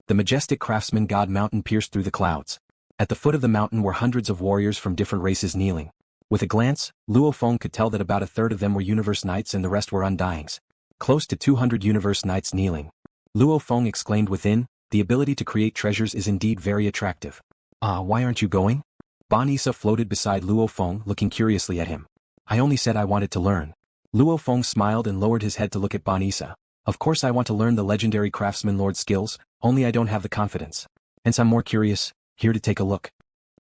The majestic Craftsman God Mountain pierced through the clouds. At the foot of the mountain were hundreds of warriors from different races kneeling. With a glance, Luo Feng could tell that about a third of them were Universe Knights and the rest were Undyings. Close to 200 Universe Knights kneeling. Luo Feng exclaimed within, the ability to create treasures is indeed very attractive. Why aren't you going? Bonisa floated beside Luo Feng, looking curiously at him. I only said I wanted to learn. Luo Feng smiled and lowered his head to look at Bonisa. Of course I want to learn the legendary Craftsman Lord skills, only I don't have the confidence. Hence I'm more curious, here to take a look.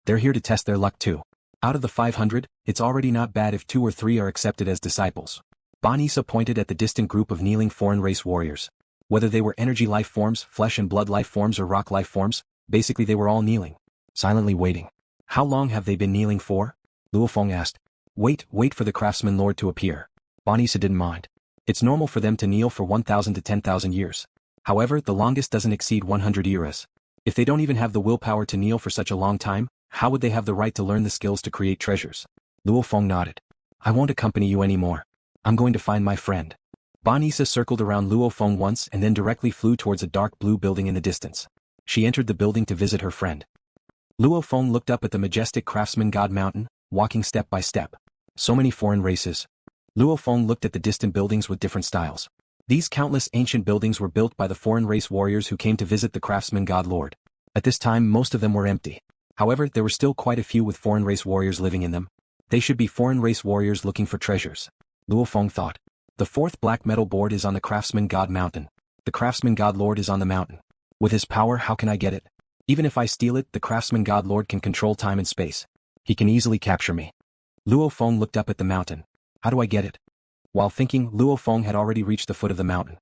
They're here to test their luck too. Out of the 500, it's already not bad if 2 or 3 are accepted as disciples. Bonisa pointed at the distant group of kneeling foreign race warriors. Whether they were energy life forms, flesh and blood life forms or rock life forms, basically they were all kneeling. Silently waiting. How long have they been kneeling for? Luo Feng asked. Wait for the Craftsman Lord to appear. Bonisa didn't mind. It's normal for them to kneel for 1,000 to 10,000 years. However, the longest doesn't exceed 100 eras. If they don't even have the willpower to kneel for such a long time, how would they have the right to learn the skills to create treasures? Luo Feng nodded. I won't accompany you anymore. I'm going to find my friend. Bonisa circled around Luo Feng once and then directly flew towards a dark blue building in the distance. She entered the building to visit her friend. Luo Feng looked up at the majestic Craftsman God Mountain, walking step by step. So many foreign races. Luo Feng looked at the distant buildings with different styles. These countless ancient buildings were built by the foreign race warriors who came to visit the Craftsman God Lord. At this time most of them were empty. However, there were still quite a few with foreign race warriors living in them. They should be foreign race warriors looking for treasures. Luo Feng thought. The 4th black metal board is on the Craftsman God Mountain. The Craftsman God Lord is on the mountain. With his power, how can I get it? Even if I steal it, the Craftsman God Lord can control time and space. He can easily capture me. Luo Feng looked up at the mountain. How do I get it? While thinking, Luo Feng had already reached the foot of the mountain.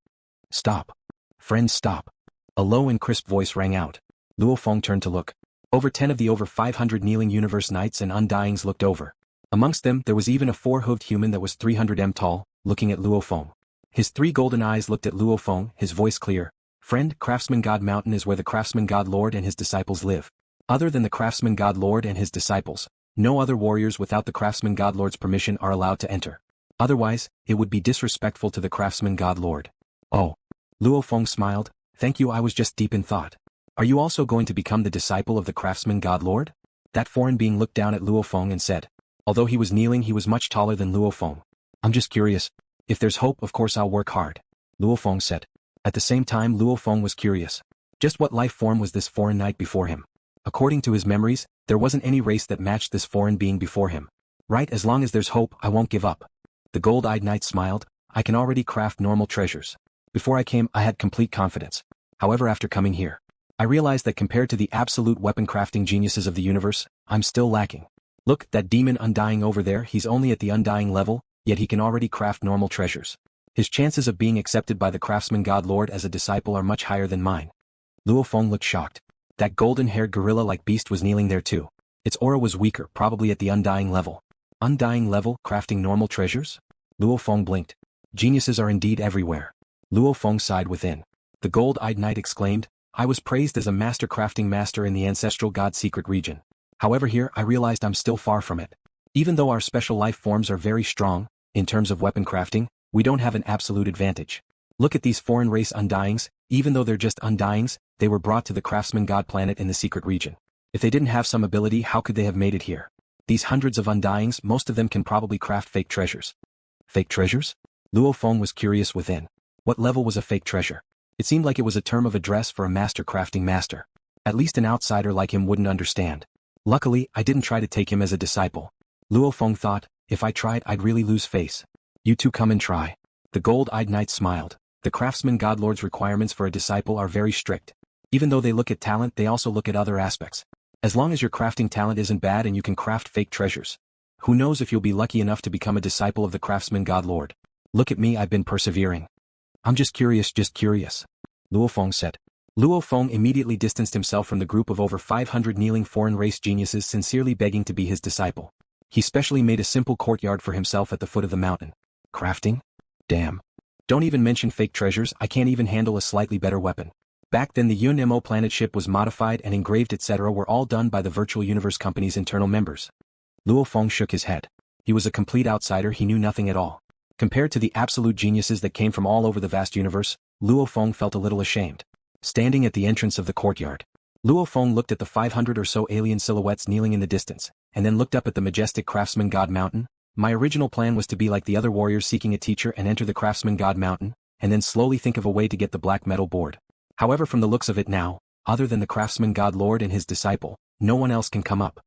Stop. Friends, stop. A low and crisp voice rang out. Luo Feng turned to look. Over 10 of the over 500 kneeling Universe Knights and Undyings looked over. Amongst them there was even a 4-hooved human that was 300 m tall, looking at Luo Feng. His 3 golden eyes looked at Luo Feng, his voice clear. Friend, Craftsman God Mountain is where the Craftsman God Lord and his disciples live. Other than the Craftsman God Lord and his disciples, no other warriors without the Craftsman God Lord's permission are allowed to enter. Otherwise, it would be disrespectful to the Craftsman God Lord. Oh. Luo Feng smiled. Thank you, I was just deep in thought. Are you also going to become the disciple of the Craftsman God Lord? That foreign being looked down at Luo Feng and said. Although he was kneeling, he was much taller than Luo Feng. I'm just curious. If there's hope, of course I'll work hard. Luo Feng said. At the same time, Luo Feng was curious. Just what life form was this foreign knight before him? According to his memories, there wasn't any race that matched this foreign being before him. Right, as long as there's hope, I won't give up. The gold-eyed knight smiled. I can already craft normal treasures. Before I came, I had complete confidence. However, after coming here, I realized that compared to the absolute weapon crafting geniuses of the universe, I'm still lacking. Look, that demon Undying over there, he's only at the Undying level, yet he can already craft normal treasures. His chances of being accepted by the Craftsman God Lord as a disciple are much higher than mine. Luo Feng looked shocked. That golden-haired gorilla-like beast was kneeling there too. Its aura was weaker, probably at the Undying level. Undying level, crafting normal treasures? Luo Feng blinked. Geniuses are indeed everywhere. Luo Feng sighed within. The gold-eyed knight exclaimed, I was praised as a master crafting master in the ancestral god secret region. However, here I realized I'm still far from it. Even though our special life forms are very strong, in terms of weapon crafting, we don't have an absolute advantage. Look at these foreign race Undyings. Even though they're just Undyings, they were brought to the Craftsman God planet in the secret region. If they didn't have some ability, how could they have made it here? These hundreds of Undyings, most of them can probably craft fake treasures. Fake treasures? Luo Feng was curious within. What level was a fake treasure? It seemed like it was a term of address for a master crafting master. At least an outsider like him wouldn't understand. Luckily, I didn't try to take him as a disciple. Luo Feng thought, if I tried I'd really lose face. You two come and try. The gold-eyed knight smiled. The Craftsman God Lord's requirements for a disciple are very strict. Even though they look at talent, they also look at other aspects. As long as your crafting talent isn't bad and you can craft fake treasures. Who knows if you'll be lucky enough to become a disciple of the Craftsman God Lord. Look at me, I've been persevering. I'm just curious. Luo Feng said. Luo Feng immediately distanced himself from the group of over 500 kneeling foreign race geniuses sincerely begging to be his disciple. He specially made a simple courtyard for himself at the foot of the mountain. Crafting? Damn. Don't even mention fake treasures, I can't even handle a slightly better weapon. Back then the UNMO planet ship was modified and engraved etc. were all done by the Virtual Universe Company's internal members. Luo Feng shook his head. He was a complete outsider, he knew nothing at all. Compared to the absolute geniuses that came from all over the vast universe, Luo Feng felt a little ashamed. standing at the entrance of the courtyard. Luo Feng looked at the 500 or so alien silhouettes kneeling in the distance, and then looked up at the majestic Craftsman God Mountain. My original plan was to be like the other warriors seeking a teacher and enter the Craftsman God Mountain, and then slowly think of a way to get the black metal board. However, from the looks of it now, other than the Craftsman God Lord and his disciple, no one else can come up.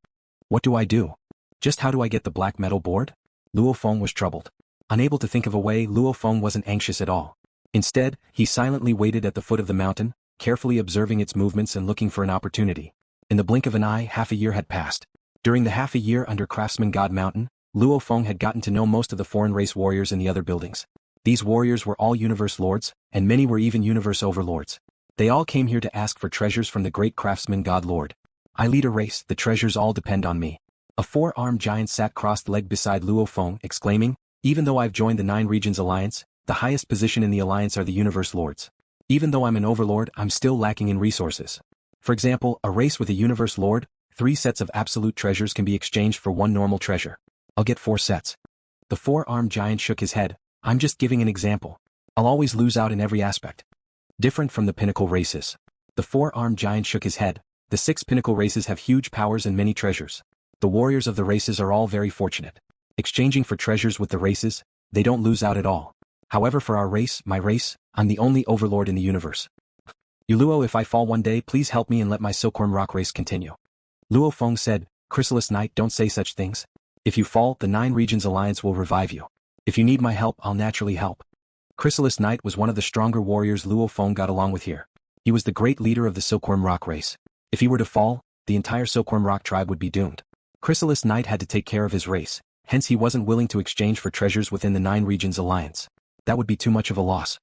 What do I do? Just how do I get the black metal board? Luo Feng was troubled. Unable to think of a way, Luo Feng wasn't anxious at all. Instead, he silently waited at the foot of the mountain, carefully observing its movements and looking for an opportunity. In the blink of an eye, half a year had passed. During the half a year under Craftsman God Mountain, Luo Feng had gotten to know most of the foreign race warriors in the other buildings. These warriors were all universe lords, and many were even universe overlords. They all came here to ask for treasures from the great Craftsman God Lord. I lead a race, the treasures all depend on me. A four-armed giant sat crossed-legged beside Luo Feng, exclaiming, even though I've joined the Nine Regions Alliance, the highest position in the alliance are the universe lords. Even though I'm an overlord, I'm still lacking in resources. For example, a race with a universe lord, 3 sets of absolute treasures can be exchanged for 1 normal treasure. I'll get 4 sets. The four-armed giant shook his head. I'm just giving an example. I'll always lose out in every aspect. Different from the pinnacle races. The four-armed giant shook his head. The 6 pinnacle races have huge powers and many treasures. The warriors of the races are all very fortunate. Exchanging for treasures with the races, they don't lose out at all. However, for our race, my race, I'm the only overlord in the universe. Luo, if I fall one day, please help me and let my silkworm rock race continue. Luo Feng said, Chrysalis Knight, don't say such things. If you fall, the Nine Regions Alliance will revive you. If you need my help, I'll naturally help. Chrysalis Knight was one of the stronger warriors Luo Feng got along with here. He was the great leader of the silkworm rock race. If he were to fall, the entire silkworm rock tribe would be doomed. Chrysalis Knight had to take care of his race, hence he wasn't willing to exchange for treasures within the Nine Regions Alliance. That would be too much of a loss.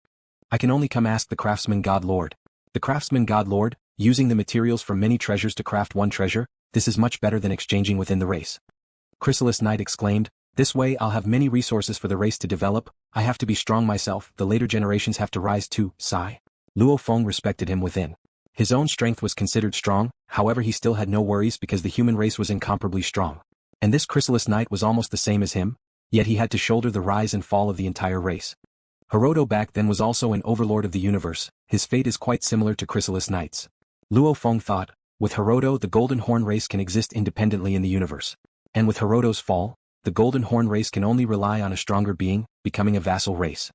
I can only come ask the Craftsman God Lord. The Craftsman God Lord, using the materials from many treasures to craft 1 treasure, this is much better than exchanging within the race. Chrysalis Knight exclaimed, this way I'll have many resources for the race to develop, I have to be strong myself, the later generations have to rise too, sigh. Luo Feng respected him within. His own strength was considered strong, however he still had no worries because the human race was incomparably strong. And this Chrysalis Knight was almost the same as him, yet he had to shoulder the rise and fall of the entire race. Hiroto back then was also an overlord of the universe, his fate is quite similar to Chrysalis Knight's. Luo Feng thought, with Hiroto the Golden Horn race can exist independently in the universe. And with Hiroto's fall, the Golden Horn race can only rely on a stronger being, becoming a vassal race.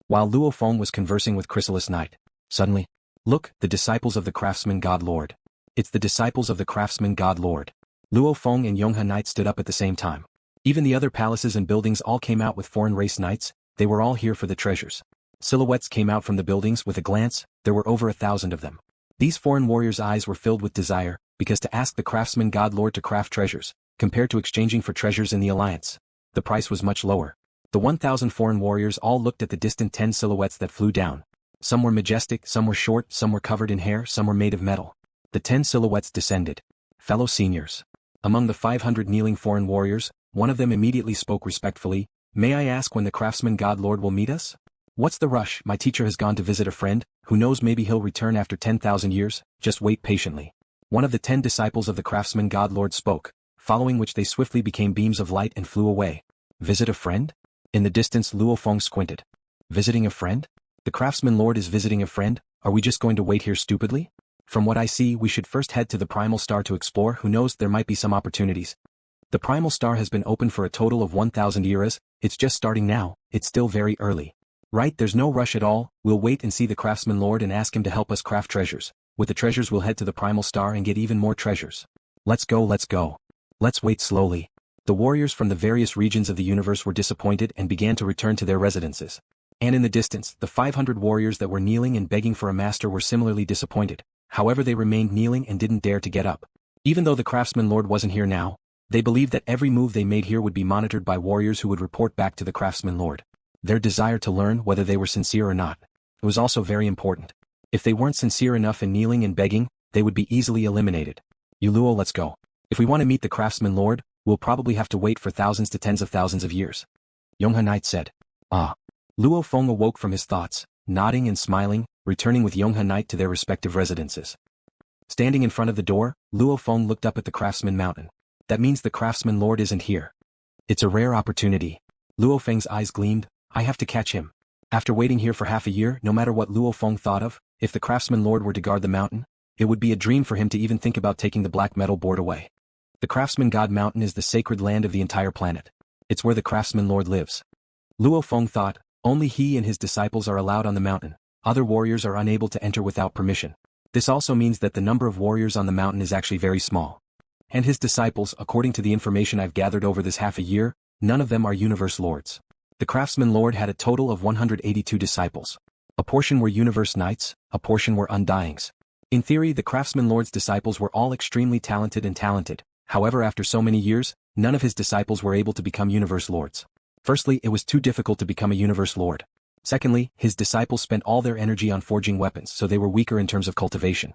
While Luo Feng was conversing with Chrysalis Knight, suddenly, look, the disciples of the Craftsman God Lord. It's the disciples of the Craftsman God Lord. Luo Feng and Yonghe Knight stood up at the same time. Even the other palaces and buildings all came out with foreign race knights, they were all here for the treasures. Silhouettes came out from the buildings with a glance, there were over 1,000 of them. These foreign warriors' eyes were filled with desire, because to ask the Craftsman God Lord to craft treasures, compared to exchanging for treasures in the alliance, the price was much lower. The 1,000 foreign warriors all looked at the distant 10 silhouettes that flew down. Some were majestic, some were short, some were covered in hair, some were made of metal. The 10 silhouettes descended. Fellow seniors. Among the 500 kneeling foreign warriors, one of them immediately spoke respectfully, may I ask when the Craftsman God Lord will meet us? What's the rush? My teacher has gone to visit a friend, who knows maybe he'll return after 10,000 years, just wait patiently. One of the 10 disciples of the Craftsman God Lord spoke, following which they swiftly became beams of light and flew away. Visit a friend? In the distance Luo Feng squinted. Visiting a friend? The Craftsman Lord is visiting a friend, are we just going to wait here stupidly? From what I see, we should first head to the Primal Star to explore, who knows, there might be some opportunities. The Primal Star has been open for a total of 1,000 eras, it's just starting now, it's still very early. Right, there's no rush at all, we'll wait and see the Craftsman Lord and ask him to help us craft treasures. With the treasures we'll head to the Primal Star and get even more treasures. Let's go, let's go. Let's wait slowly. The warriors from the various regions of the universe were disappointed and began to return to their residences. And in the distance, the 500 warriors that were kneeling and begging for a master were similarly disappointed. However, they remained kneeling and didn't dare to get up. Even though the Craftsman Lord wasn't here now, they believed that every move they made here would be monitored by warriors who would report back to the Craftsman Lord. Their desire to learn whether they were sincere or not. It was also very important. If they weren't sincere enough in kneeling and begging, they would be easily eliminated. Luo, let's go. If we want to meet the Craftsman Lord, we'll probably have to wait for thousands to tens of thousands of years. Yonghe Knight said. Ah. Luo Feng awoke from his thoughts, nodding and smiling, returning with Yonghe Knight to their respective residences. Standing in front of the door, Luo Feng looked up at the Craftsman Mountain. That means the Craftsman Lord isn't here. It's a rare opportunity. LuoFeng's eyes gleamed, I have to catch him. After waiting here for half a year, no matter what Luo Feng thought of, If the Craftsman Lord were to guard the mountain, it would be a dream for him to even think about taking the black metal board away. The Craftsman God Mountain is the sacred land of the entire planet. It's where the Craftsman Lord lives. Luo Feng thought, only he and his disciples are allowed on the mountain. Other warriors are unable to enter without permission. This also means that the number of warriors on the mountain is actually very small. And his disciples, according to the information I've gathered over this half a year, none of them are universe lords. The Craftsman Lord had a total of 182 disciples. A portion were universe knights, a portion were Undyings. In theory, the Craftsman Lord's disciples were all extremely talented. However, after so many years, none of his disciples were able to become universe lords. Firstly, it was too difficult to become a universe lord. Secondly, his disciples spent all their energy on forging weapons, so they were weaker in terms of cultivation.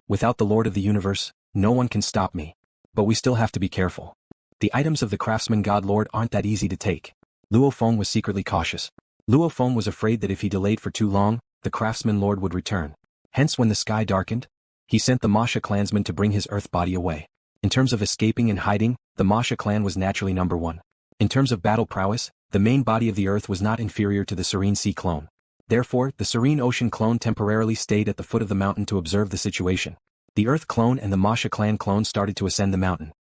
Without the Lord of the Universe, no one can stop me. But we still have to be careful. The items of the Craftsman God Lord aren't that easy to take. Luo Feng was secretly cautious. Luo Feng was afraid that if he delayed for too long, the Craftsman Lord would return. Hence, when the sky darkened, he sent the Masha clansman to bring his earth body away. In terms of escaping and hiding, the Masha clan was naturally number one. In terms of battle prowess, the main body of the earth was not inferior to the Serene Sea clone. Therefore, the Serene Ocean clone temporarily stayed at the foot of the mountain to observe the situation. The Earth clone and the Masha clan clone started to ascend the mountain.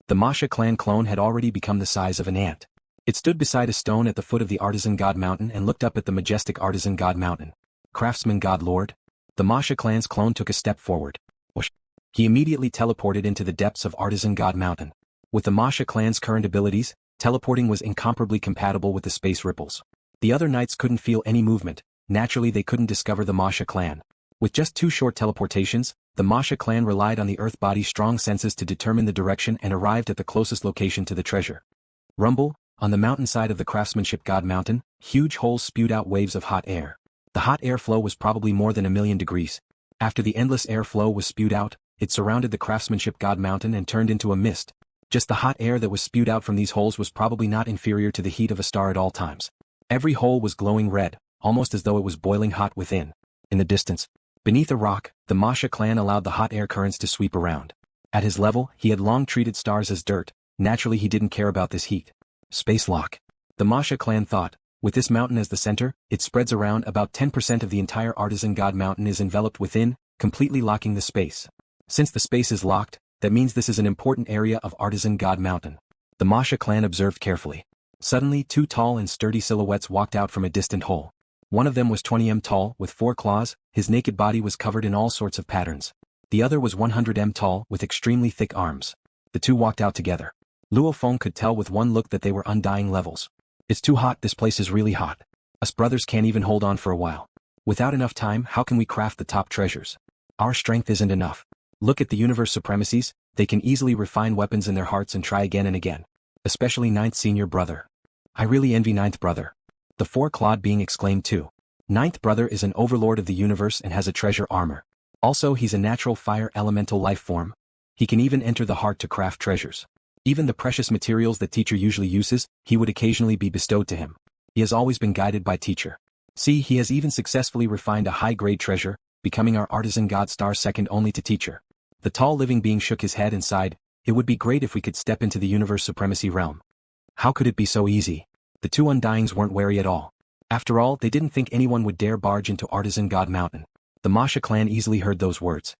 The Masha clan clone had already become the size of an ant. It stood beside a stone at the foot of the Artisan God Mountain and looked up at the majestic Artisan God Mountain. Craftsman God Lord? The Masha clan's clone took a step forward. He immediately teleported into the depths of Artisan God Mountain. With the Masha clan's current abilities, teleporting was incomparably compatible with the space ripples. The other knights couldn't feel any movement. Naturally, they couldn't discover the Masha clan. With just 2 short teleportations, the Masha clan relied on the earth body's strong senses to determine the direction and arrived at the closest location to the treasure. Rumble, on the mountainside of the Craftsmanship God Mountain, huge holes spewed out waves of hot air. The hot air flow was probably more than 1,000,000 degrees. After the endless air flow was spewed out, it surrounded the Craftsmanship God Mountain and turned into a mist. Just the hot air that was spewed out from these holes was probably not inferior to the heat of a star at all times. Every hole was glowing red, almost as though it was boiling hot within. In the distance, beneath a rock, the Masha clan allowed the hot air currents to sweep around. At his level, he had long treated stars as dirt. Naturally, he didn't care about this heat. Space lock. The Masha clan thought, with this mountain as the center, it spreads around. About 10% of the entire Artisan God Mountain is enveloped within, completely locking the space. Since the space is locked, that means this is an important area of Artisan God Mountain. The Masha clan observed carefully. Suddenly, 2 tall and sturdy silhouettes walked out from a distant hole. One of them was 20 m tall, with 4 claws. His naked body was covered in all sorts of patterns. The other was 100 m tall, with extremely thick arms. The 2 walked out together. Luo Feng could tell with one look that they were Undying levels. It's too hot, this place is really hot. Us brothers can't even hold on for a while. Without enough time, how can we craft the top treasures? Our strength isn't enough. Look at the universe supremacies, they can easily refine weapons in their hearts and try again and again. Especially Ninth senior brother. I really envy Ninth brother. The 4-clawed being exclaimed too. Ninth brother is an overlord of the universe and has a treasure armor. Also, he's a natural fire elemental life form. He can even enter the heart to craft treasures. Even the precious materials that teacher usually uses, he would occasionally be bestowed to him. He has always been guided by teacher. See, he has even successfully refined a high-grade treasure, becoming our Artisan God star second only to teacher. The tall living being shook his head and sighed. It would be great if we could step into the universe supremacy realm. How could it be so easy? The 2 Undyings weren't wary at all. After all, they didn't think anyone would dare barge into Artisan God Mountain. The Masha clan easily heard those words.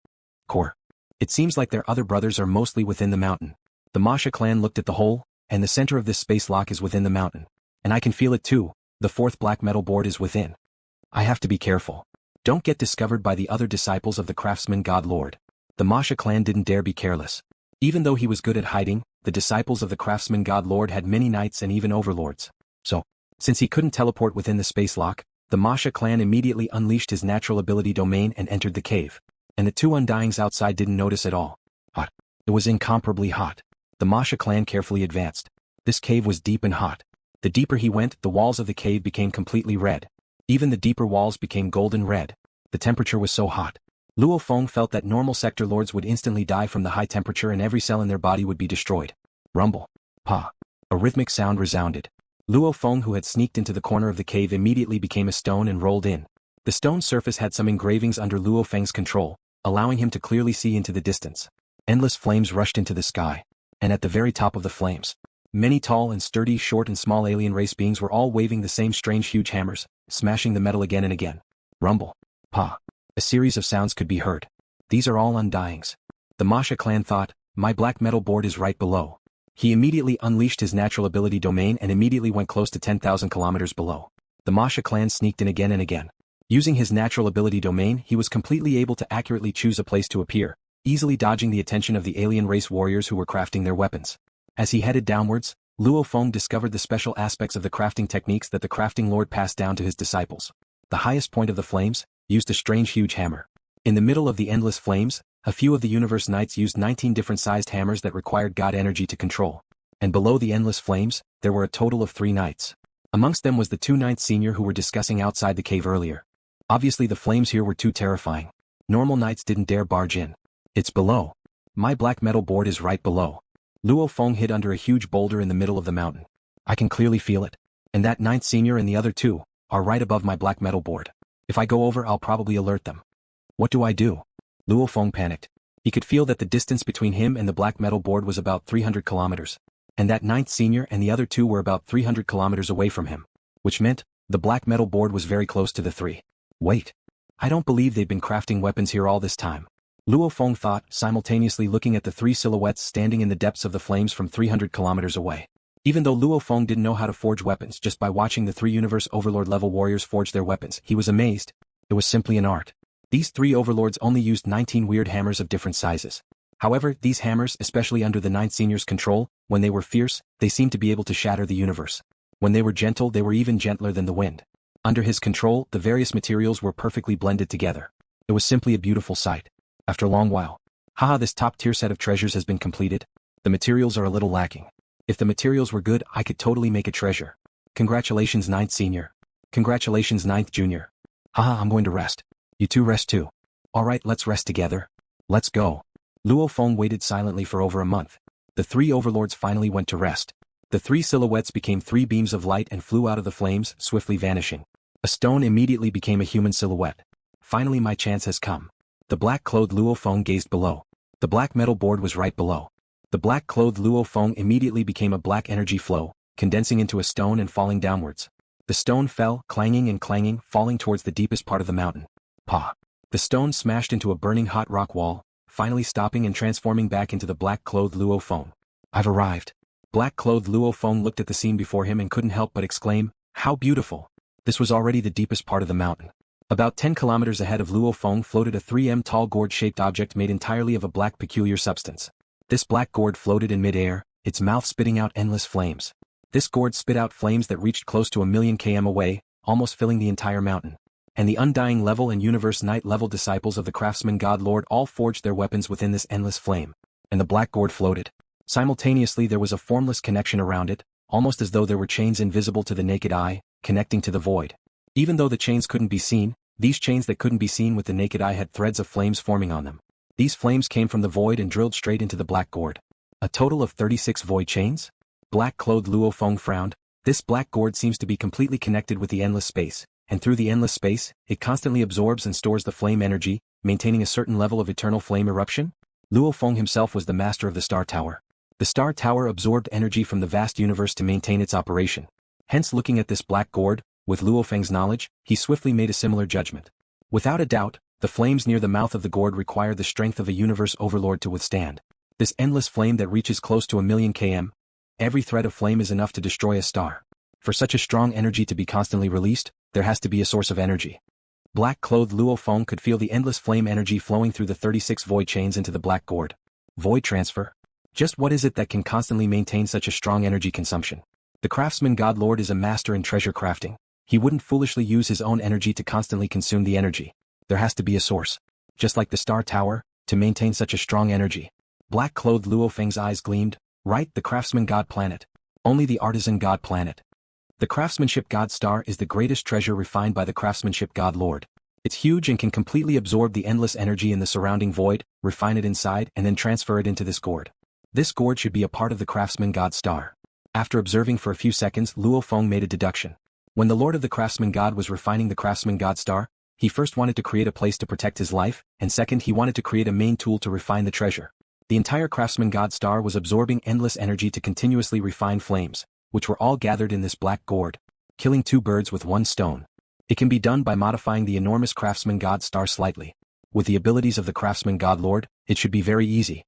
Core. It seems like their other brothers are mostly within the mountain. The Masha clan looked at the hole, and the center of this space lock is within the mountain. And I can feel it too, the 4th black metal board is within. I have to be careful. Don't get discovered by the other disciples of the Craftsman God Lord. The Masha clan didn't dare be careless. Even though he was good at hiding, the disciples of the Craftsman God Lord had many knights and even overlords. So, since he couldn't teleport within the space lock, the Masha clan immediately unleashed his natural ability domain and entered the cave. And the 2 Undyings outside didn't notice at all. Hot. It was incomparably hot. The Masha clan carefully advanced. This cave was deep and hot. The deeper he went, the walls of the cave became completely red. Even the deeper walls became golden red. The temperature was so hot. Luo Feng felt that normal sector lords would instantly die from the high temperature and every cell in their body would be destroyed. Rumble. Pa. A rhythmic sound resounded. Luo Feng, who had sneaked into the corner of the cave, immediately became a stone and rolled in. The stone's surface had some engravings under Luo Feng's control, allowing him to clearly see into the distance. Endless flames rushed into the sky. And at the very top of the flames, many tall and sturdy, short and small alien race beings were all waving the same strange huge hammers, smashing the metal again and again. Rumble. Pa. A series of sounds could be heard. These are all Undyings. The Masha clan thought, my black metal board is right below. He immediately unleashed his natural ability domain and immediately went close to 10,000 kilometers below. The Masha clan sneaked in again and again. Using his natural ability domain, he was completely able to accurately choose a place to appear, easily dodging the attention of the alien race warriors who were crafting their weapons. As he headed downwards, Luo Feng discovered the special aspects of the crafting techniques that the crafting lord passed down to his disciples. The highest point of the flames used a strange huge hammer. In the middle of the endless flames, a few of the universe knights used 19 different sized hammers that required god energy to control. And below the endless flames, there were a total of 3 knights. Amongst them was the 2 knights senior who were discussing outside the cave earlier. Obviously the flames here were too terrifying. Normal knights didn't dare barge in. It's below. My black metal board is right below. Luo Feng hid under a huge boulder in the middle of the mountain. I can clearly feel it. And that 9th senior and the other 2 are right above my black metal board. If I go over, I'll probably alert them. What do I do? Luo Feng panicked. He could feel that the distance between him and the black metal board was about 300 kilometers. And that 9th senior and the other 2 were about 300 kilometers away from him. Which meant, the black metal board was very close to the 3. Wait. I don't believe they've been crafting weapons here all this time. Luo Feng thought, simultaneously looking at the 3 silhouettes standing in the depths of the flames from 300 kilometers away. Even though Luo Feng didn't know how to forge weapons just by watching the 3 Universe Overlord level warriors forge their weapons, he was amazed. It was simply an art. These 3 overlords only used 19 weird hammers of different sizes. However, these hammers, especially under the 9th senior's control, when they were fierce, they seemed to be able to shatter the universe. When they were gentle, they were even gentler than the wind. Under his control, the various materials were perfectly blended together. It was simply a beautiful sight. After a long while. Haha, this top-tier set of treasures has been completed. The materials are a little lacking. If the materials were good, I could totally make a treasure. Congratulations 9th senior. Congratulations 9th junior. Haha, I'm going to rest. You 2 rest too. Alright, let's rest together. Let's go. Luo Feng waited silently for over a month. The 3 overlords finally went to rest. The 3 silhouettes became 3 beams of light and flew out of the flames, swiftly vanishing. A stone immediately became a human silhouette. Finally my chance has come. The black-clothed Luo Feng gazed below. The black metal board was right below. The black-clothed Luo Feng immediately became a black energy flow, condensing into a stone and falling downwards. The stone fell, clanging and clanging, falling towards the deepest part of the mountain. Pa! The stone smashed into a burning hot rock wall, finally stopping and transforming back into the black-clothed Luo Feng. I've arrived. Black-clothed Luo Feng looked at the scene before him and couldn't help but exclaim, how beautiful! This was already the deepest part of the mountain. About 10 kilometers ahead of Luo Feng floated a 3m tall gourd-shaped object made entirely of a black peculiar substance. This black gourd floated in mid-air, its mouth spitting out endless flames. This gourd spit out flames that reached close to 1,000,000 km away, almost filling the entire mountain. And the Undying level and Universe Knight level disciples of the Craftsman God Lord all forged their weapons within this endless flame. And the black gourd floated. Simultaneously there was a formless connection around it, almost as though there were chains invisible to the naked eye, connecting to the void. Even though the chains couldn't be seen, these chains that couldn't be seen with the naked eye had threads of flames forming on them. These flames came from the void and drilled straight into the black gourd. A total of 36 void chains? Black-clothed Luo Feng frowned. This black gourd seems to be completely connected with the endless space, and through the endless space, it constantly absorbs and stores the flame energy, maintaining a certain level of eternal flame eruption? Luo Feng himself was the master of the Star Tower. The Star Tower absorbed energy from the vast universe to maintain its operation. Hence, looking at this black gourd, with LuoFeng's knowledge, he swiftly made a similar judgment. Without a doubt, the flames near the mouth of the gourd require the strength of a universe overlord to withstand. This endless flame that reaches close to 1,000,000 km. Every thread of flame is enough to destroy a star. For such a strong energy to be constantly released, there has to be a source of energy. Black-clothed Luo Feng could feel the endless flame energy flowing through the 36 void chains into the black gourd. Void transfer? Just what is it that can constantly maintain such a strong energy consumption? The Craftsman God Lord is a master in treasure crafting. He wouldn't foolishly use his own energy to constantly consume the energy. There has to be a source. Just like the Star Tower, to maintain such a strong energy. Black-clothed Luo Feng's eyes gleamed. Right, the Craftsman God Planet. Only the Artisan God Planet. The Craftsmanship God Star is the greatest treasure refined by the Craftsmanship God Lord. It's huge and can completely absorb the endless energy in the surrounding void, refine it inside, and then transfer it into this gourd. This gourd should be a part of the Craftsman God Star. After observing for a few seconds, Luo Feng made a deduction. When the Lord of the Craftsman God was refining the Craftsman God Star, he first wanted to create a place to protect his life, and second he wanted to create a main tool to refine the treasure. The entire Craftsman God Star was absorbing endless energy to continuously refine flames, which were all gathered in this black gourd, killing 2 birds with 1 stone. It can be done by modifying the enormous Craftsman God Star slightly. With the abilities of the Craftsman God Lord, it should be very easy.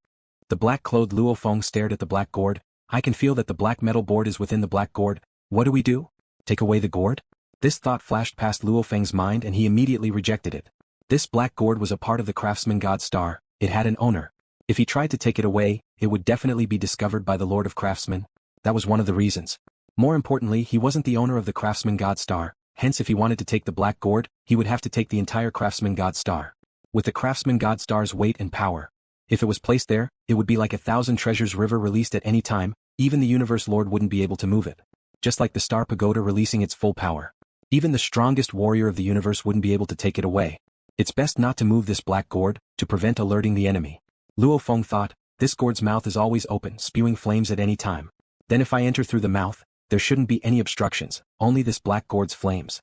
The black-clothed Luo Feng stared at the Black Gourd. I can feel that the black metal board is within the Black Gourd. What do we do? Take away the gourd? This thought flashed past Luo Feng's mind and he immediately rejected it. This Black Gourd was a part of the Craftsman God Star. It had an owner. If he tried to take it away, it would definitely be discovered by the Lord of Craftsmen. That was one of the reasons. More importantly, he wasn't the owner of the Craftsman God Star, hence if he wanted to take the Black Gourd, he would have to take the entire Craftsman God Star. With the Craftsman God Star's weight and power, if it was placed there, it would be like 1,000 treasures river released at any time, even the Universe Lord wouldn't be able to move it. Just like the Star Pagoda releasing its full power. Even the strongest warrior of the universe wouldn't be able to take it away. It's best not to move this Black Gourd, to prevent alerting the enemy. Luo Feng thought, this gourd's mouth is always open, spewing flames at any time. Then if I enter through the mouth, there shouldn't be any obstructions, only this Black Gourd's flames.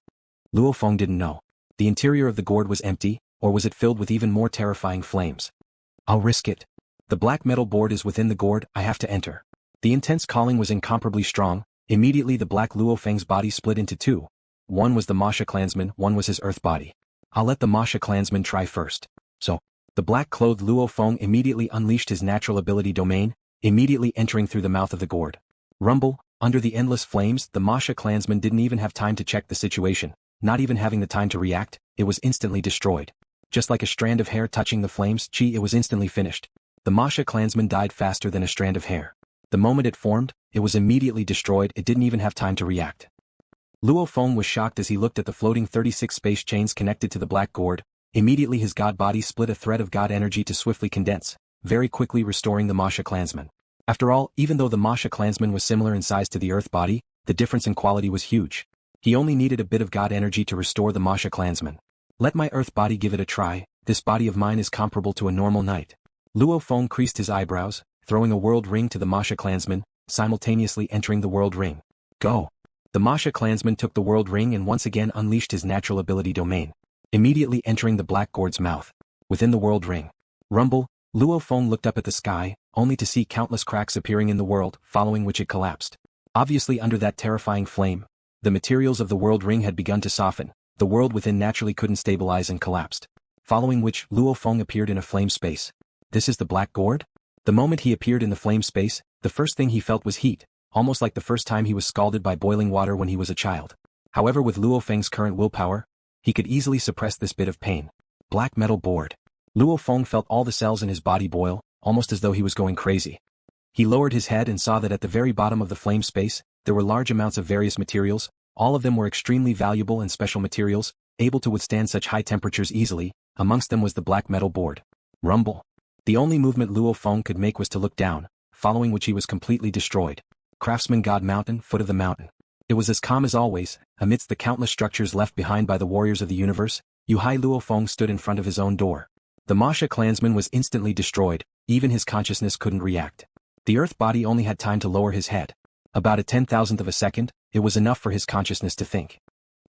Luo Feng didn't know. The interior of the gourd was empty, or was it filled with even more terrifying flames? I'll risk it. The black metal board is within the gourd, I have to enter. The intense calling was incomparably strong. Immediately the black Luo Feng's body split into two. One was the Masha clansman, one was his earth body. I'll let the Masha clansman try first. So, the black-clothed Luo Feng immediately unleashed his natural ability domain, immediately entering through the mouth of the gourd. Rumble, under the endless flames, the Masha clansman didn't even have time to check the situation, not even having the time to react, it was instantly destroyed. Just like a strand of hair touching the flames, it was instantly finished. The Masha clansman died faster than a strand of hair. The moment it formed, it was immediately destroyed, it didn't even have time to react. Luo Feng was shocked as he looked at the floating 36 space chains connected to the black gourd. Immediately his god body split a thread of god energy to swiftly condense, very quickly restoring the Masha clansman. After all, even though the Masha clansman was similar in size to the earth body, the difference in quality was huge. He only needed a bit of god energy to restore the Masha clansman. Let my earth body give it a try, this body of mine is comparable to a normal knight. Luo Feng creased his eyebrows, throwing a world ring to the Masha clansman, simultaneously entering the world ring. Go! The Masha clansman took the world ring and once again unleashed his natural ability domain, immediately entering the black gourd's mouth. Within the world ring. Rumble, Luo Feng looked up at the sky, only to see countless cracks appearing in the world, following which it collapsed. Obviously under that terrifying flame, the materials of the world ring had begun to soften, the world within naturally couldn't stabilize and collapsed. Following which, Luo Feng appeared in a flame space. This is the black gourd? The moment he appeared in the flame space, the first thing he felt was heat, almost like the first time he was scalded by boiling water when he was a child. However, with Luo Feng's current willpower, he could easily suppress this bit of pain. Black metal board. Luo Feng felt all the cells in his body boil, almost as though he was going crazy. He lowered his head and saw that at the very bottom of the flame space, there were large amounts of various materials, all of them were extremely valuable and special materials, able to withstand such high temperatures easily, amongst them was the black metal board. Rumble. The only movement Luo Feng could make was to look down, following which he was completely destroyed. Craftsman God Mountain, foot of the mountain. It was as calm as always, amidst the countless structures left behind by the warriors of the universe, Luo Feng stood in front of his own door. The Masha clansman was instantly destroyed, even his consciousness couldn't react. The earth body only had time to lower his head. About a 10,000th of a second, it was enough for his consciousness to think.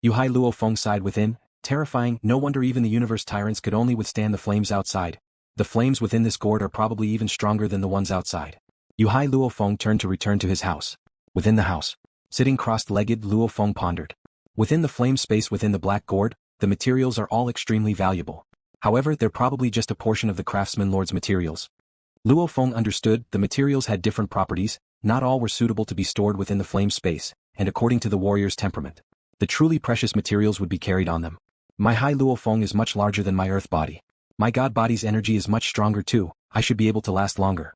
Luo Feng sighed within, terrifying, no wonder even the universe tyrants could only withstand the flames outside. The flames within this gourd are probably even stronger than the ones outside. Luo Feng turned to return to his house. Within the house, sitting crossed-legged, Luo Feng pondered. Within the flame space within the black gourd, the materials are all extremely valuable. However, they're probably just a portion of the Craftsman Lord's materials. Luo Feng understood the materials had different properties, not all were suitable to be stored within the flame space, and according to the warrior's temperament. The truly precious materials would be carried on them. My high Luo Feng is much larger than my earth body. My god body's energy is much stronger too, I should be able to last longer.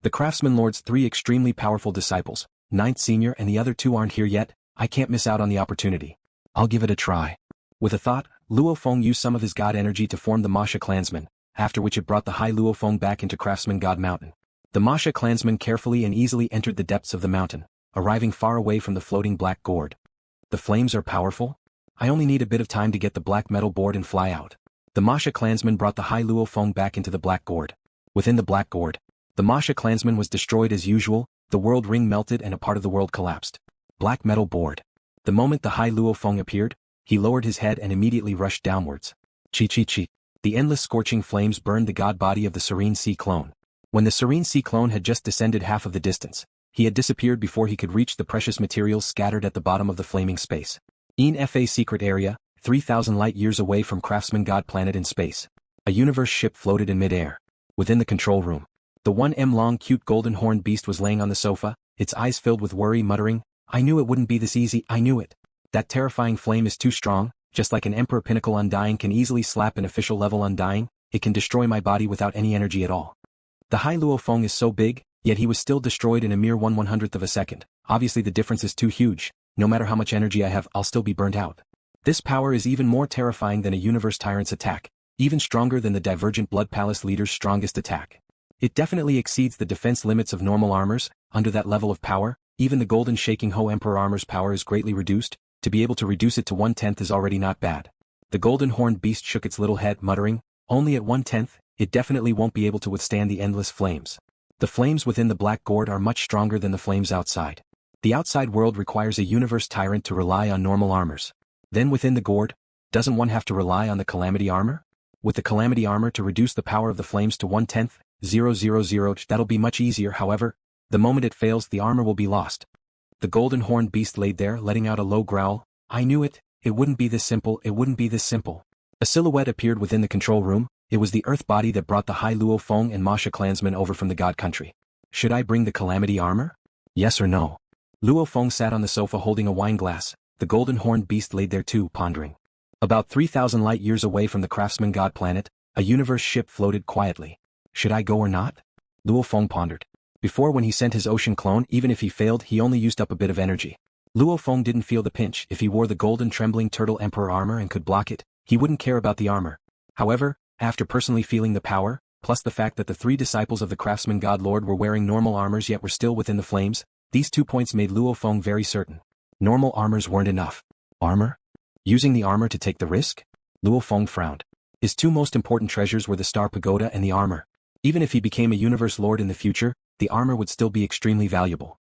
The Craftsman Lord's 3 extremely powerful disciples, 9th Senior and the other 2 aren't here yet, I can't miss out on the opportunity. I'll give it a try. With a thought, Luo Feng used some of his god energy to form the Masha clansman, after which it brought the high Luo Feng back into Craftsman God Mountain. The Masha clansman carefully and easily entered the depths of the mountain, arriving far away from the floating black gourd. The flames are powerful? I only need a bit of time to get the black metal board and fly out. The Masha clansman brought the high Luo Feng back into the black gourd. Within the black gourd, the Masha clansman was destroyed as usual, the world ring melted and a part of the world collapsed. Black metal board. The moment the high Luo Feng appeared, he lowered his head and immediately rushed downwards. Chi. The endless scorching flames burned the god body of the Serene Sea clone. When the Serene Sea clone had just descended half of the distance, he had disappeared before he could reach the precious materials scattered at the bottom of the flaming space. Fa secret area, 3,000 light-years away from Craftsman God Planet in space. A universe ship floated in mid-air. Within the control room, the 1 m long cute golden horned beast was laying on the sofa, its eyes filled with worry, muttering, "I knew it wouldn't be this easy, I knew it. That terrifying flame is too strong, just like an Emperor Pinnacle Undying can easily slap an official level Undying, it can destroy my body without any energy at all." The high Luo Feng is so big, yet he was still destroyed in a mere 1/100th of a second. Obviously the difference is too huge. No matter how much energy I have, I'll still be burnt out. This power is even more terrifying than a universe tyrant's attack, even stronger than the Divergent Blood Palace leader's strongest attack. It definitely exceeds the defense limits of normal armors. Under that level of power, even the Golden Shaking Ho Emperor armor's power is greatly reduced. To be able to reduce it to 1/10 is already not bad. The golden horned beast shook its little head, muttering, "Only at 1/10, it definitely won't be able to withstand the endless flames. The flames within the Black Gourd are much stronger than the flames outside. The outside world requires a universe tyrant to rely on normal armors. Then within the Gourd, doesn't one have to rely on the Calamity Armor? With the Calamity Armor to reduce the power of the flames to 1/10, 000, that'll be much easier. However, the moment it fails, the armor will be lost." The golden horned beast laid there, letting out a low growl. "I knew it. It wouldn't be this simple, it wouldn't be this simple." A silhouette appeared within the control room. It was the earth body that brought the high Luo Feng and Masha clansmen over from the God Country. "Should I bring the Calamity Armor? Yes or no?" Luo Feng sat on the sofa holding a wine glass. The golden horned beast laid there too, pondering. About 3,000 light-years away from the Craftsman God Planet, a universe ship floated quietly. "Should I go or not?" Luo Feng pondered. Before, when he sent his ocean clone, even if he failed, he only used up a bit of energy. Luo Feng didn't feel the pinch. If he wore the golden trembling turtle emperor armor and could block it, he wouldn't care about the armor. However, after personally feeling the power, plus the fact that the 3 disciples of the Craftsman God Lord were wearing normal armors yet were still within the flames, these 2 points made Luo Feng very certain. Normal armors weren't enough. Armor? Using the armor to take the risk? Luo Feng frowned. His 2 most important treasures were the Star Pagoda and the armor. Even if he became a universe lord in the future, the armor would still be extremely valuable.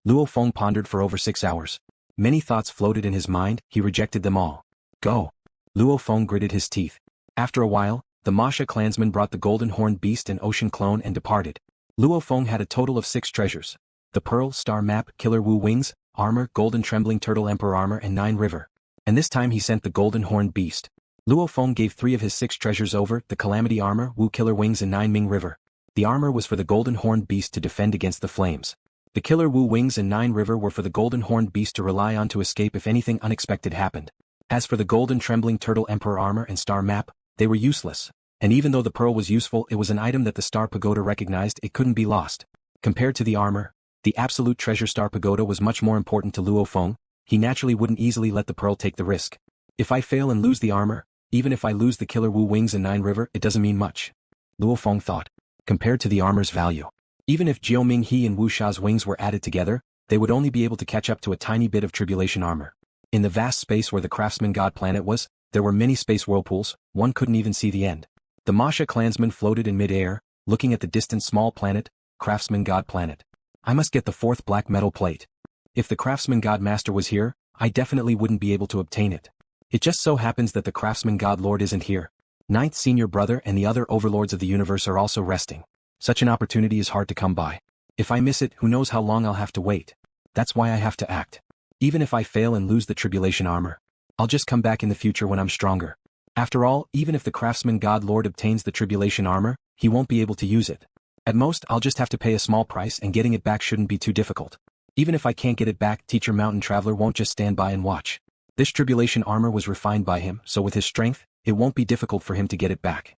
Luo Feng pondered for over 6 hours. Many thoughts floated in his mind, he rejected them all. "Go." Luo Feng gritted his teeth. After a while, the Masha clansmen brought the golden horned beast and ocean clone and departed. Luo Feng had a total of 6 treasures. The Pearl, Star Map, Killer Wu Wings, Armor, Golden Trembling Turtle Emperor Armor and 9 River. And this time he sent the golden horned beast. Luo Feng gave 3 of his 6 treasures over, the Calamity Armor, Wu Killer Wings and 9 Ming River. The armor was for the golden horned beast to defend against the flames. The Killer Wu Wings and 9 River were for the golden horned beast to rely on to escape if anything unexpected happened. As for the Golden Trembling Turtle Emperor Armor and Star Map, they were useless. And even though the pearl was useful, it was an item that the Star Pagoda recognized, it couldn't be lost. Compared to the armor, the absolute treasure Star Pagoda was much more important to Luo Feng. He naturally wouldn't easily let the pearl take the risk. If I fail and lose the armor, even if I lose the Killer Wu Wings and 9 River, it doesn't mean much. Luo Feng thought. Compared to the armor's value. Even if Jiao Ming He and Wu Sha's wings were added together, they would only be able to catch up to a tiny bit of tribulation armor. In the vast space where the Craftsman God Planet was, there were many space whirlpools, one couldn't even see the end. The Masha clansmen floated in mid-air, looking at the distant small planet, Craftsman God Planet. "I must get the 4th black metal plate. If the Craftsman God Master was here, I definitely wouldn't be able to obtain it. It just so happens that the Craftsman God Lord isn't here. 9th senior brother and the other overlords of the universe are also resting. Such an opportunity is hard to come by. If I miss it, who knows how long I'll have to wait. That's why I have to act. Even if I fail and lose the tribulation armor, I'll just come back in the future when I'm stronger. After all, even if the Craftsman God Lord obtains the tribulation armor, he won't be able to use it. At most, I'll just have to pay a small price and getting it back shouldn't be too difficult. Even if I can't get it back, Teacher Mountain Traveler won't just stand by and watch. This tribulation armor was refined by him, so with his strength, it won't be difficult for him to get it back."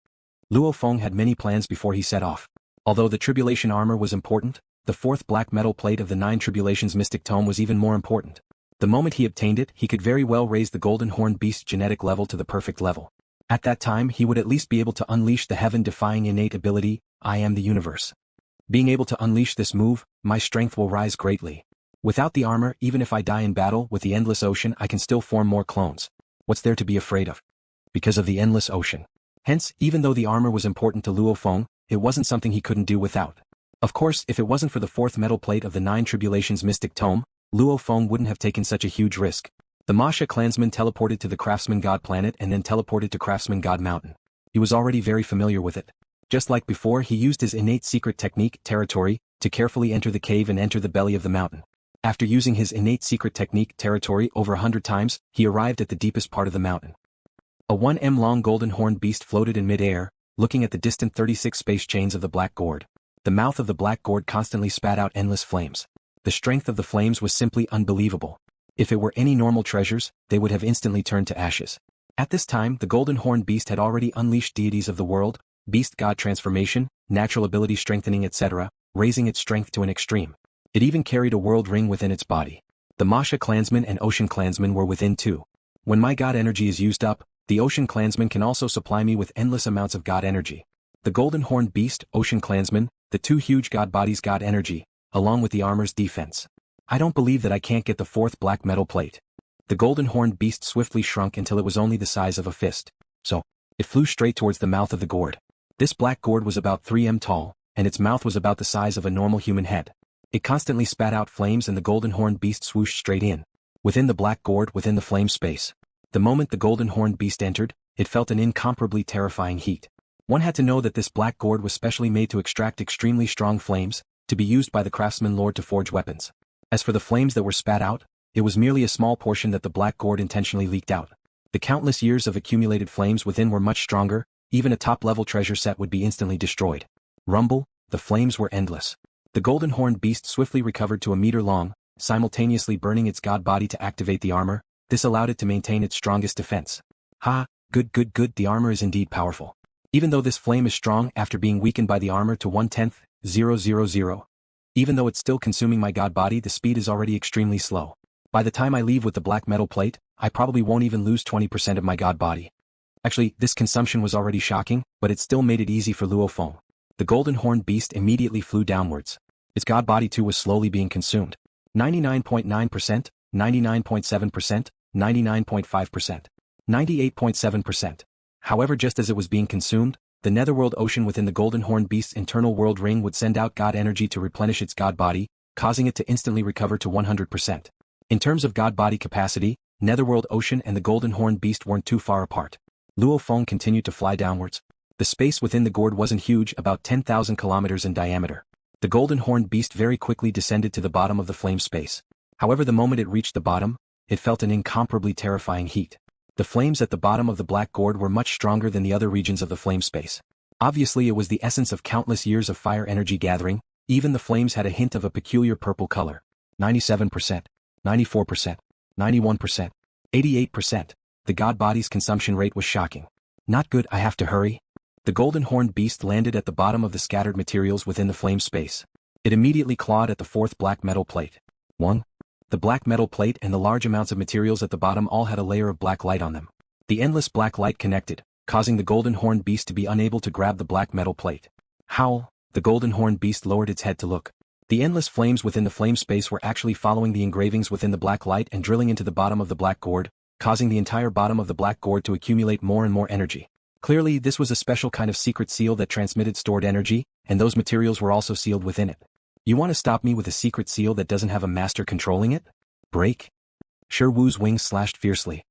Luo Feng had many plans before he set off. Although the tribulation armor was important, the 4th black metal plate of the 9 Tribulations Mystic Tome was even more important. The moment he obtained it, he could very well raise the golden horned beast's genetic level to the perfect level. At that time, he would at least be able to unleash the heaven-defying innate ability, "I am the universe." Being able to unleash this move, my strength will rise greatly. Without the armor, even if I die in battle with the endless ocean, I can still form more clones. What's there to be afraid of? Because of the endless ocean. Hence, even though the armor was important to Luo Feng, it wasn't something he couldn't do without. Of course, if it wasn't for the 4th metal plate of the 9 Tribulations Mystic Tome, Luo Feng wouldn't have taken such a huge risk. The Masha clansman teleported to the Craftsman God Planet and then teleported to Craftsman God Mountain. He was already very familiar with it. Just like before, he used his innate secret technique, territory, to carefully enter the cave and enter the belly of the mountain. After using his innate secret technique, territory, over 100 times, he arrived at the deepest part of the mountain. A 1 m long golden horned beast floated in mid-air, looking at the distant 36 space chains of the Black Gourd. The mouth of the Black Gourd constantly spat out endless flames. The strength of the flames was simply unbelievable. If it were any normal treasures, they would have instantly turned to ashes. At this time, the golden horned beast had already unleashed deities of the world, beast god transformation, natural ability strengthening, etc., raising its strength to an extreme. It even carried a world ring within its body. The Masha clansmen and Ocean clansmen were within too. When my god energy is used up, the Ocean clansmen can also supply me with endless amounts of god energy. The golden horned beast, Ocean clansmen, the 2 huge god bodies god energy, along with the armor's defense. I don't believe that I can't get the 4th black metal plate. The golden horned beast swiftly shrunk until it was only the size of a fist. So, it flew straight towards the mouth of the gourd. This Black Gourd was about 3 m tall, and its mouth was about the size of a normal human head. It constantly spat out flames and the golden horned beast swooshed straight in. Within the Black Gourd, within the flame space. The moment the golden horned beast entered, it felt an incomparably terrifying heat. One had to know that this Black Gourd was specially made to extract extremely strong flames, to be used by the Craftsman Lord to forge weapons. As for the flames that were spat out, it was merely a small portion that the Black Gourd intentionally leaked out. The countless years of accumulated flames within were much stronger, even a top-level treasure set would be instantly destroyed. Rumble, the flames were endless. The golden horned beast swiftly recovered to a meter long, simultaneously burning its god body to activate the armor. This allowed it to maintain its strongest defense. Ha, good, the armor is indeed powerful. Even though this flame is strong after being weakened by the armor to 1/10,000. Even though it's still consuming my god body, the speed is already extremely slow. By the time I leave with the black metal plate, I probably won't even lose 20% of my god body. Actually, this consumption was already shocking, but it still made it easy for Luo Feng. The golden horned beast immediately flew downwards. Its god body too was slowly being consumed. 99.9%, 99.7%, 99.5%, 98.7%. However, just as it was being consumed, the netherworld ocean within the golden horned beast's internal world ring would send out god energy to replenish its god body, causing it to instantly recover to 100%. In terms of god body capacity, netherworld ocean and the golden horned beast weren't too far apart. Luo Feng continued to fly downwards. The space within the gourd wasn't huge, about 10,000 kilometers in diameter. The golden horned beast very quickly descended to the bottom of the flame space. However, the moment it reached the bottom, it felt an incomparably terrifying heat. The flames at the bottom of the Black Gourd were much stronger than the other regions of the flame space. Obviously, it was the essence of countless years of fire energy gathering. Even the flames had a hint of a peculiar purple color. 97%, 94%, 91%, 88%. The god body's consumption rate was shocking. Not good, I have to hurry. The golden horned beast landed at the bottom of the scattered materials within the flame space. It immediately clawed at the 4th black metal plate. 1. The black metal plate and the large amounts of materials at the bottom all had a layer of black light on them. The endless black light connected, causing the golden horned beast to be unable to grab the black metal plate. Howl! The golden horned beast lowered its head to look. The endless flames within the flame space were actually following the engravings within the black light and drilling into the bottom of the Black Gourd, causing the entire bottom of the Black Gourd to accumulate more and more energy. Clearly, this was a special kind of secret seal that transmitted stored energy, and those materials were also sealed within it. You want to stop me with a secret seal that doesn't have a master controlling it? Break? Sure. Wu's wings slashed fiercely.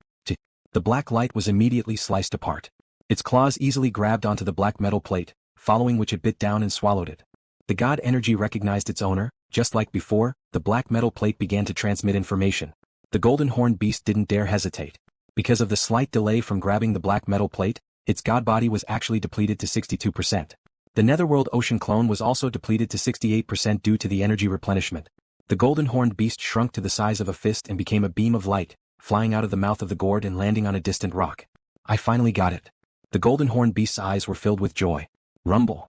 The black light was immediately sliced apart. Its claws easily grabbed onto the black metal plate, following which it bit down and swallowed it. The god energy recognized its owner. Just like before, the black metal plate began to transmit information. The golden horned beast didn't dare hesitate. Because of the slight delay from grabbing the black metal plate, its god body was actually depleted to 62%. The netherworld ocean clone was also depleted to 68% due to the energy replenishment. The golden horned beast shrunk to the size of a fist and became a beam of light, flying out of the mouth of the gourd and landing on a distant rock. I finally got it. The golden horned beast's eyes were filled with joy. Rumble.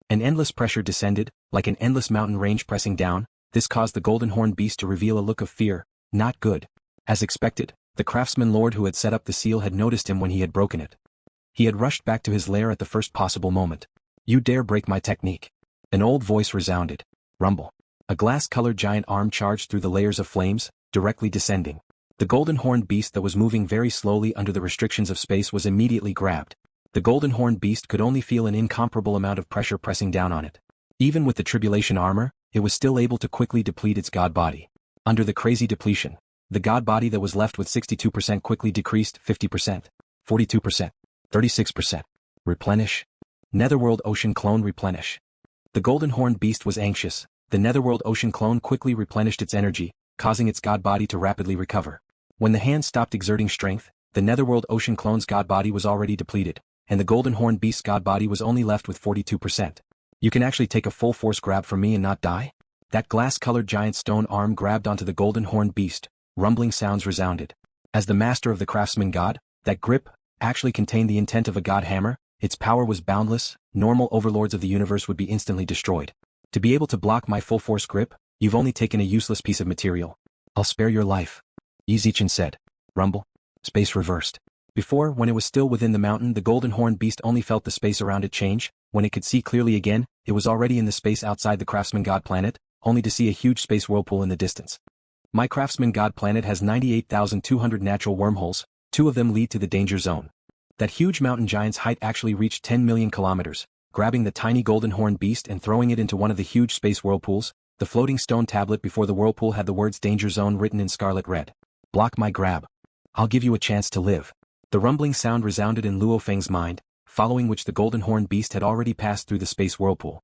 An endless pressure descended, like an endless mountain range pressing down. This caused the golden horned beast to reveal a look of fear. Not good. As expected, the Craftsman Lord who had set up the seal had noticed him when he had broken it. He had rushed back to his lair at the first possible moment. You dare break my technique? An old voice resounded. Rumble. A glass-colored giant arm charged through the layers of flames, directly descending. The golden horned beast that was moving very slowly under the restrictions of space was immediately grabbed. The golden horned beast could only feel an incomparable amount of pressure pressing down on it. Even with the tribulation armor, it was still able to quickly deplete its god body. Under the crazy depletion, the god body that was left with 62% quickly decreased 50%, 42%, 36%. Replenish. Netherworld ocean clone replenish. The golden horned beast was anxious. The netherworld ocean clone quickly replenished its energy, causing its god body to rapidly recover. When the hand stopped exerting strength, The Netherworld Ocean Clone's god body was already depleted, and the Golden Horn Beast's god body was only left with 42%. You can actually take a full force grab from me and not die? That glass-colored giant stone arm grabbed onto the Golden Horn Beast, rumbling sounds resounded. As the master of the Craftsman God, that grip actually contained the intent of a god hammer. Its power was boundless. Normal overlords of the universe would be instantly destroyed. To be able to block my full force grip, you've only taken a useless piece of material. I'll spare your life. Yizichin said. Rumble. Space reversed. Before, when it was still within the mountain, the Golden Horn Beast only felt the space around it change. When it could see clearly again, it was already in the space outside the Craftsman God planet, only to see a huge space whirlpool in the distance. My Craftsman God planet has 98,200 natural wormholes, 2 of them lead to the danger zone. That huge mountain giant's height actually reached 10 million kilometers. Grabbing the tiny Golden Horn Beast and throwing it into one of the huge space whirlpools, the floating stone tablet before the whirlpool had the words Danger Zone written in scarlet red. Block my grab. I'll give you a chance to live. The rumbling sound resounded in Luo Feng's mind, following which the Golden Horn Beast had already passed through the space whirlpool.